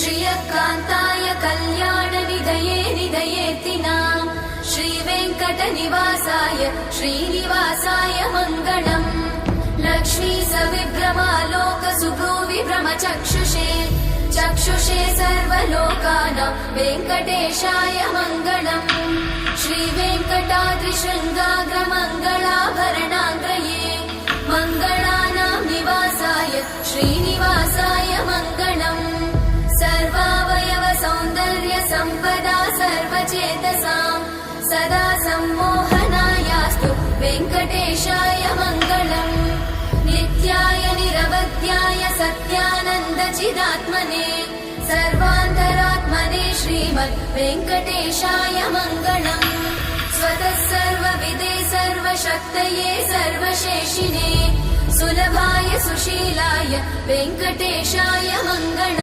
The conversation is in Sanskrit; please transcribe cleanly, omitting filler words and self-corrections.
श्रियकान्ताय कल्याणनिधये निधयेतिनाम् श्रीवेङ्कटनिवासाय श्रीनिवासाय मङ्गलम्। लक्ष्मी सविभ्रमालोकसुभ्रूविभ्रमचक्षुषे चक्षुषे सर्वलोकानां वेङ्कटेशाय मङ्गलम्। श्रीवेङ्कटाद्रिशृङ्गाग्रमङ्गलाभरणाङ्गये मङ्गलानां निवासाय श्रीनिवासाय मङ्गलम्। सर्वावयव सौन्दर्य सम्पदा सर्वचेतसां सदा सम्मोहनायास्तु वेङ्कटेशाय मङ्गलम्। नित्याय निरवध्याय सत्यानन्दचिदात्मने सर्वान्तरात्मने श्रीमद् वेङ्कटेशाय मङ्गलम्। स्वतः सर्वविदे सर्वशक्तये सर्वशेषिने सुलभाय सुशीलाय वेङ्कटेशाय मङ्गलम्।